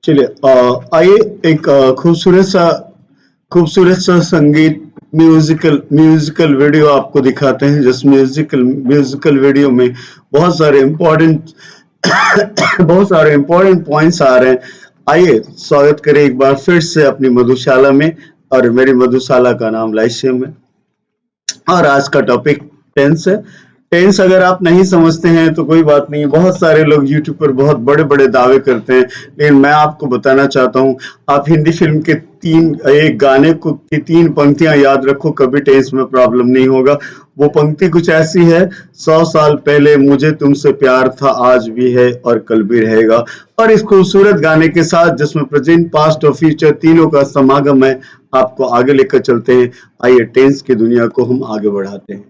चलिए आइए एक खूबसूरत सा संगीत म्यूजिकल वीडियो आपको दिखाते हैं। जिस म्यूजिकल वीडियो में बहुत सारे इम्पोर्टेंट बहुत सारे इम्पोर्टेंट पॉइंट्स आ रहे हैं। आइए स्वागत करें एक बार फिर से अपनी मधुशाला में। और मेरी मधुशाला का नाम लाइशियम है और आज का टॉपिक टेंस है। टेंस अगर आप नहीं समझते हैं तो कोई बात नहीं। बहुत सारे लोग यूट्यूब पर बहुत बड़े बड़े दावे करते हैं, लेकिन मैं आपको बताना चाहता हूँ, आप हिंदी फिल्म के एक गाने को की 3 पंक्तियां याद रखो, कभी टेंस में प्रॉब्लम नहीं होगा। वो पंक्ति कुछ ऐसी है, 100 साल पहले मुझे तुमसे प्यार था, आज भी है और कल भी रहेगा। और इस खूबसूरत गाने के साथ जिसमें प्रेजेंट पास्ट और फ्यूचर तीनों का समागम है, आपको आगे लेकर चलते हैं। आइए टेंस की दुनिया को हम आगे बढ़ाते हैं।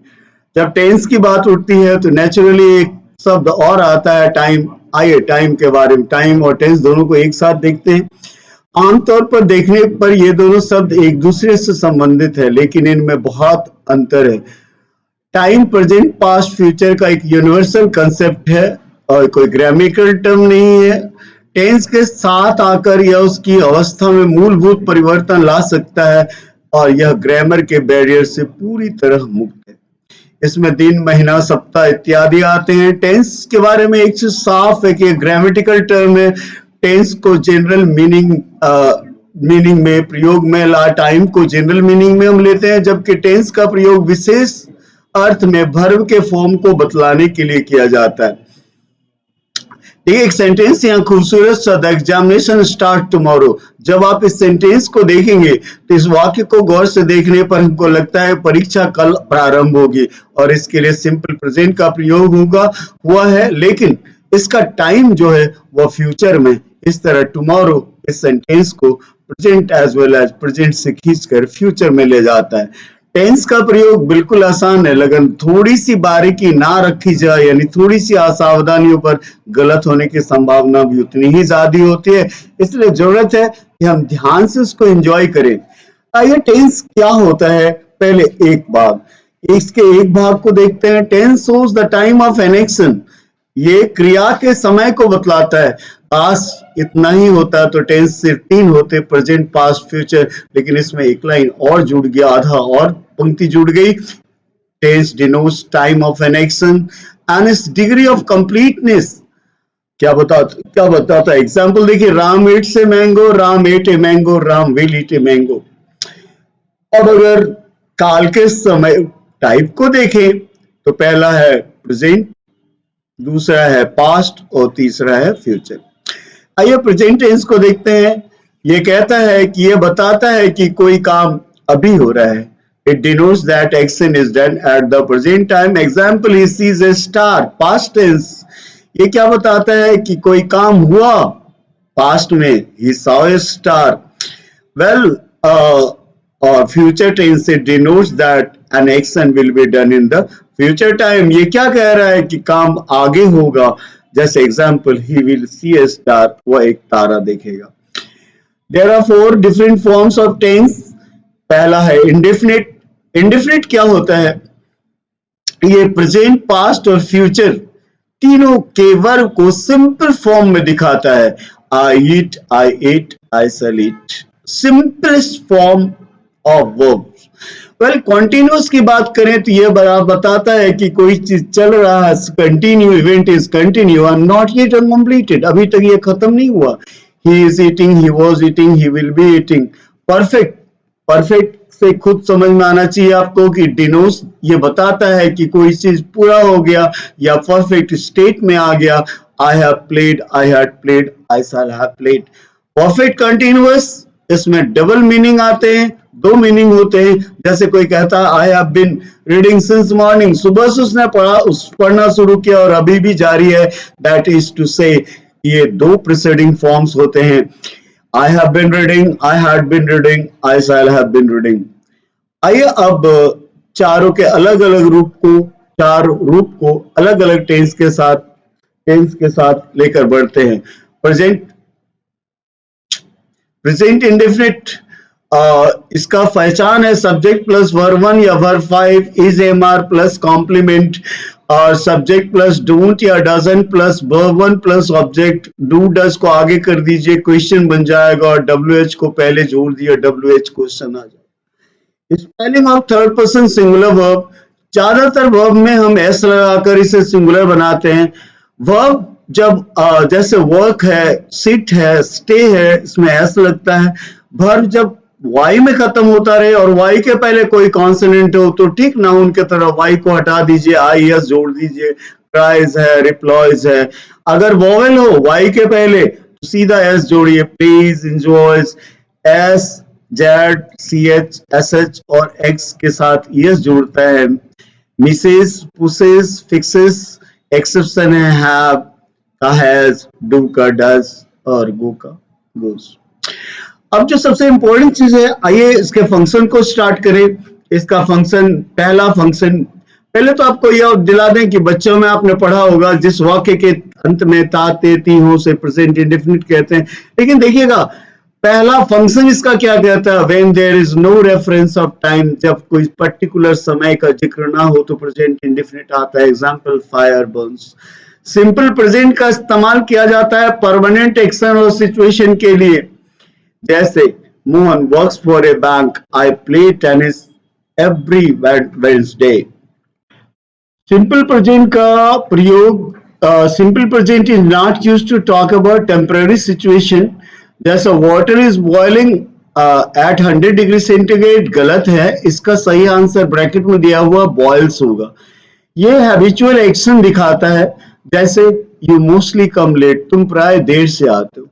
जब टेंस की बात उठती है तो नेचुरली एक शब्द और आता है, टाइम। आइए टाइम के बारे में, टाइम और टेंस दोनों को एक साथ देखते हैं। आमतौर पर देखने पर ये दोनों शब्द एक दूसरे से संबंधित है, लेकिन इनमें बहुत अंतर है। टाइम प्रेजेंट पास्ट फ्यूचर का एक यूनिवर्सल कंसेप्ट है और कोई ग्रामेटिकल टर्म नहीं है। टेंस के साथ आकर यह उसकी अवस्था में मूलभूत परिवर्तन ला सकता है और यह ग्रामर के बैरियर से पूरी तरह मुक्त है। इसमें दिन, महीना, सप्ताह इत्यादि आते हैं। टेंस के बारे में एक चीज साफ है कि ग्रामेटिकल टर्म है। टेंस को जनरल मीनिंग में प्रयोग में ला, टाइम को जनरल मीनिंग में हम लेते हैं, जबकि टेंस का प्रयोग विशेष अर्थ में वर्ब के फॉर्म को बतलाने के लिए किया जाता है। एक सेंटेंस यहाँ खूबसूरत सा, द एग्जामिनेशन स्टार्ट टुमारो। जब आप इस सेंटेंस को देखेंगे तो इस वाक्य को गौर से देखने पर हमको लगता है परीक्षा कल प्रारंभ होगी और इसके लिए सिंपल प्रेजेंट का प्रयोग हुआ है, लेकिन इसका टाइम जो है वह फ्यूचर में। इस तरह टुमारो इस सेंटेंस को present as well as present से खींचकर फ्यूचर में ले जाता है। टेंस का प्रयोग बिल्कुल आसान है, लेकिन थोड़ी सी बारीकी ना रखी जाए, यानी थोड़ी सी असावधानियों पर गलत होने की संभावना भी उतनी ही ज्यादा होती है। इसलिए जरूरत है कि हम ध्यान से उसको एंजॉय करें। आइए टेंस क्या होता है, पहले एक भाग, इसके एक भाग को देखते हैं। Tense shows the time of an action. ये क्रिया के समय को बतलाता है। पास्ट इतना ही होता तो टेंस सिर्फ 3 होते, प्रेजेंट, पास्ट, फ्यूचर, लेकिन इसमें एक लाइन और जुड़ गया, आधा और पंक्ति जुड़ गई। Tense denotes time of an action and its degree of completeness. क्या बताता है? एग्जाम्पल देखिए, Ram eats a mango, Ram ate a mango, Ram will eat a mango. अब अगर काल के समय टाइप को देखें तो पहला है प्रेजेंट, दूसरा है पास्ट और तीसरा है फ्यूचर। आइए प्रेजेंट टेंस को देखते हैं। ये कहता है कि ये बताता है कि कोई काम अभी हो रहा है। It denotes that action is done at the present time. Example, he sees a star. Past tense. ये क्या बताता है कि कोई काम हुआ पास्ट में, he saw a star. Well, और फ्यूचर टेंस से denotes that an action will be done in the future time. ये क्या कह रहा है कि काम आगे होगा। जैसे example, he will see a star, वह एक तारा देखेगा। There are 4 different forms of tense. पहला है इंडेफिनिट। इंडेफिनिट क्या होता है? ये प्रेजेंट, पास्ट और फ्यूचर तीनों के वर्ब को सिंपल फॉर्म में दिखाता है। I eat, I ate, I shall eat, simplest form of verb. Well, continuous की बात करें तो ये बताता है कि कोई चीज चल रहा है, continue, event is continue and not yet uncompleted, अभी तक ये खत्म नहीं हुआ। He is eating, he was eating, he will be eating. Perfect से खुद समझ में आना चाहिए आपको कि डिनोट्स ये बताता है कि कोई चीज पूरा हो गया या परफेक्ट स्टेट में आ गया। I have played, I had played, I shall have played. Perfect continuous, इसमें डबल मीनिंग आते हैं, 2 मीनिंग होते हैं। जैसे कोई कहता है I have been reading since morning, सुबह से उसने पढ़ना शुरू किया और अभी भी जारी है। दैट इज टू से ये 2 प्रीसीडिंग फॉर्म्स होते हैं। I have been reading, I had been reading, I shall have been reading. आइए अब चारों के अलग अलग चार रूप को अलग अलग टेंस के साथ लेकर बढ़ते हैं। प्रेजेंट इंडेफिनिट, इसका पहचान है सब्जेक्ट प्लस वर्ब 1 या verb 5, is, am, are plus complement. और सब्जेक्ट प्लस डोंट या doesn't plus verb one plus object, do does को आगे कर दीजिए, क्वेश्चन बन जाएगा, और WH को पहले जोड़ दिया, WH क्वेश्चन आ जाएगा। Spelling of third person singular verb, ज्यादातर वर्ब में हम एस लगाकर इसे सिंगुलर बनाते हैं। वर्ब जब जैसे वर्क है, सिट है, स्टे है, इसमें एस लगता है। वर्ब जब वाई में खत्म होता रहे और वाई के पहले कोई कॉन्सोनेंट हो तो ठीक नाउन की तरह वाई को हटा दीजिए, IS जोड़ दीजिए, क्राइज है, रिप्लॉयज है। अगर वोवेल हो वाई के पहले तो सीधा एस जोड़िए, please, enjoys, S, Z, CH, SH और एक्स के साथ ES जोड़ता है। मिसेस, पुसेस, फिक्सेस, एक्सेप्शन है हैव का, हैज, डू का डज और गो का गोज। अब जो सबसे इंपॉर्टेंट चीज है, आइए इसके फंक्शन को स्टार्ट करें। इसका फंक्शन, पहला फंक्शन, पहले तो आपको यह दिला दें कि बच्चों में आपने पढ़ा होगा जिस वाक्य के अंत में ता, ते, ती, हो से प्रेजेंट इंडेफिनिट कहते हैं। लेकिन देखिएगा पहला फंक्शन इसका क्या कहता है, when there is no reference of time, जब कोई पर्टिकुलर समय का जिक्र ना हो तो प्रेजेंट इंडेफिनिट आता है। Example fire Burns. Simple present का इस्तेमाल किया जाता है परमानेंट एक्शन और सिचुएशन के लिए, जैसे Mohan works for a bank, I play tennis every Wednesday. Simple present का प्रयोग, simple present is not used to talk about temporary situation, जैसा water is boiling at 100 degree centigrade, गलत है। इसका सही आंसर ब्रैकेट में दिया हुआ बॉइल्स होगा। ये हैबिचुअल एक्शन दिखाता है, जैसे यू मोस्टली कम लेट, तुम प्राय देर से आते हो।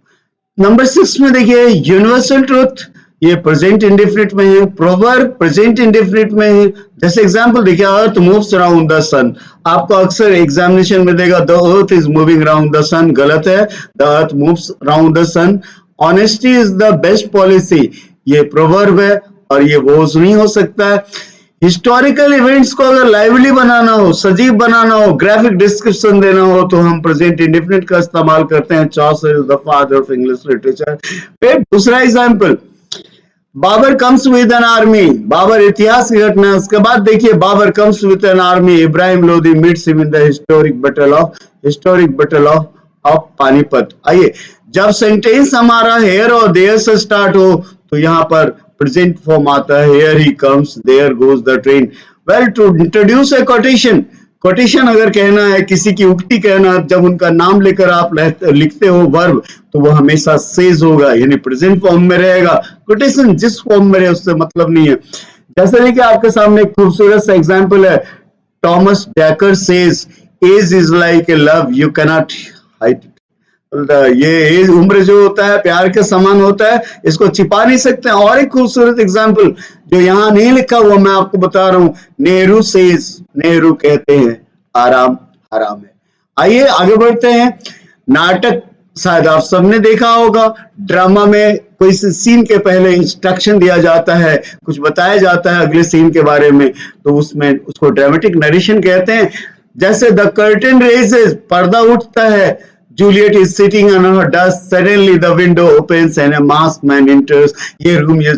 नंबर 6 में देखिए यूनिवर्सल ट्रूथ, ये प्रेजेंट इंडेफिनिट में है। प्रोवर्ब प्रेजेंट इंडेफिनिट में है। जैसे एग्जांपल देखिए, earth moves around the sun, आपको अक्सर एग्जामिनेशन में देगा the earth is moving around the sun, गलत है, the earth moves around the sun. Honesty is the best policy, ये प्रोवर्ब है और ये वोज नहीं हो सकता है। हिस्टोरिकल इवेंट्स को अगर लाइवली बनाना हो, सजीव बनाना हो, ग्राफिक डिस्क्रिप्शन देना हो तो हम प्रेजेंट इंडेफिनिट का इस्तेमाल करते हैं। Chaucer is the father of English literature. फिर दूसरा example, Babur comes with an army, Babur इतिहास की घटना है। उसके बाद देखिए Babur comes with an army, Ibrahim Lodi meets him in the historic battle of Panipat. आइए, जब सेंटेंस हमारा हेयर और देयर से स्टार्ट हो तो यहाँ पर प्रेजेंट फॉर्म आता है, here he comes, there goes the train. Well, to introduce a quotation, quotation अगर कहना है, किसी की उक्ति कहना, जब उनका नाम लेकर आप लिखते हो वर्ब तो वो हमेशा सेज होगा, यानी प्रेजेंट फॉर्म में रहेगा। कोटेशन जिस फॉर्म में रहे उससे मतलब नहीं है। जैसे देखिए आपके सामने एक खूबसूरत सा एग्जांपल है, Thomas Dekker says age is like a love you cannot hide. ये उम्र जो होता है प्यार के समान होता है, इसको छिपा नहीं सकते। और एक खूबसूरत एग्जांपल जो यहाँ नहीं लिखा हुआ मैं आपको बता रहा हूँ, नेहरू सेज, नेहरू कहते हैं आराम हराम है। आइए आगे बढ़ते हैं। नाटक शायद आप सबने देखा होगा, ड्रामा में कोई सीन के पहले इंस्ट्रक्शन दिया जाता है, कुछ बताया जाता है अगले सीन के बारे में, तो उसमें उसको ड्रामेटिक नरेशन कहते हैं। जैसे द कर्टन रेजेस, पर्दा उठता है, Juliet is sitting on her desk. Suddenly the window opens and a masked man enters. ये रूम ये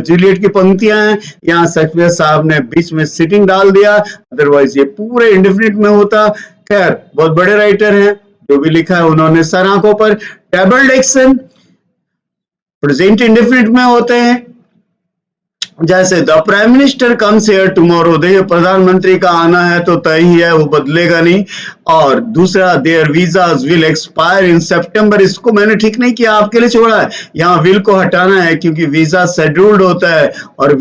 जूलियट की पंक्तियां हैं। यहाँ शेक्सपियर साहब ने बीच में सिटिंग डाल दिया, अदरवाइज ये पूरे इंडेफिनिट में होता। खैर, बहुत बड़े राइटर हैं, जो भी लिखा है उन्होंने सर आंखों पर। डबल एक्शन प्रेजेंट इंडेफिनिट में होते हैं, जैसे the prime minister comes here tomorrow, देखिए प्रधानमंत्री का आना है तो तय ही है, वो बदलेगा नहीं। और दूसरा, their visas will expire in September, इसको मैंने ठीक नहीं किया, आपके लिए छोड़ा है। यहाँ विल को हटाना है क्योंकि वीजा शेड्यूल्ड होता है और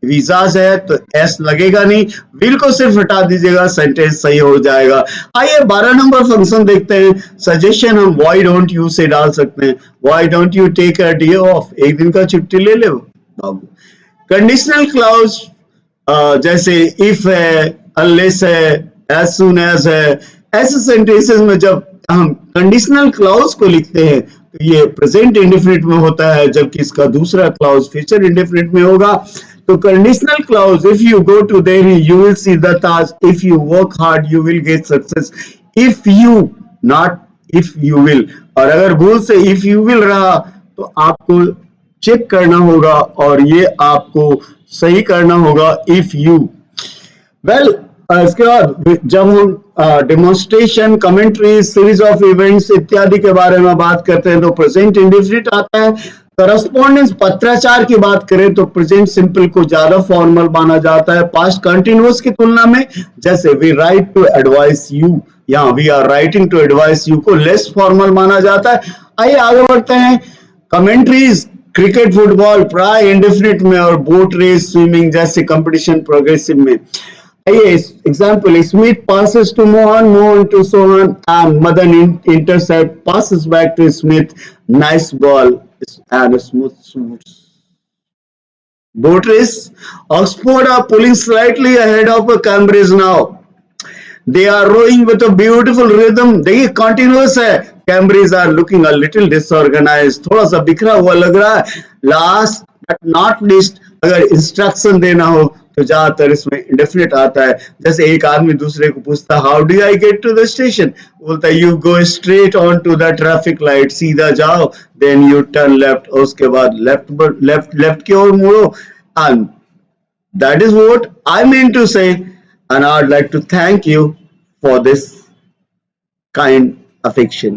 वीजास है तो एस लगेगा नहीं, विल को सिर्फ हटा दीजिएगा, सेंटेंस सही हो जाएगा। आइए 12 नंबर फंक्शन देखते हैं। सजेशन हम व्हाई डोंट यू से डाल सकते हैं, why don't you take a day off, एक दिन का छुट्टी ले ले बाबू। कंडीशनल क्लाउज जैसे इफ है, अनलेस है, एज सून एज है, ऐसे सेंटेंसेस में जब हम कंडीशनल क्लाउज को लिखते हैं तो ये प्रेजेंट इंडेफिनिट में होता है, जबकि इसका दूसरा क्लाउज फ्यूचर इंडेफिनिट में होगा। तो conditional clause, if you go to Delhi you will see the Taj, if you work hard you will get success, if you not if you will. और अगर भूल से इफ यू विल रहा तो आपको चेक करना होगा और ये आपको सही करना होगा, इफ यू। वेल इसके बाद जब हम demonstration, commentary, series of events इत्यादि के बारे में बात करते हैं तो प्रेजेंट इंडेफिनिट आता है। करस्पॉन्डेंस, पत्राचार की बात करें तो प्रेजेंट सिंपल को ज्यादा फॉर्मल माना जाता है पास्ट कंटिन्यूअस की तुलना में। जैसे we write to advise you, या we are writing to advise you को लेस फॉर्मल माना जाता है। आइए आगे बढ़ते हैं। कमेंट्रीज, क्रिकेट, फुटबॉल प्राय इंडेफिनिट में, और बोट रेस, स्विमिंग जैसे कंपटीशन प्रोग्रेसिव में। आइए example, Smith passes to Mohan, Mohan to Sohan, and Madan intercept, passes back to Smith, nice ball and a smooth. Boat race, Oxford are pulling slightly ahead of Cambridge now. They are rowing with a beautiful rhythm. देखिए continuous है। Cambridge are looking a little disorganise, थोड़ा सा बिखरा हुआ लग रहा है। Last but not least, अगर इंस्ट्रक्शन देना हो तो ज्यादातर इसमें इंडेफिनिट आता है। जैसे एक आदमी दूसरे को पूछता है how do I get to the station, बोलता है you go straight on to the traffic light, सीधा जाओ, देन यू टर्न लेफ्ट, और उसके बाद लेफ्ट लेफ्ट लेफ्ट की ओर मुड़ो। And that is what I mean to say, and I'd like to thank you for this kind affection.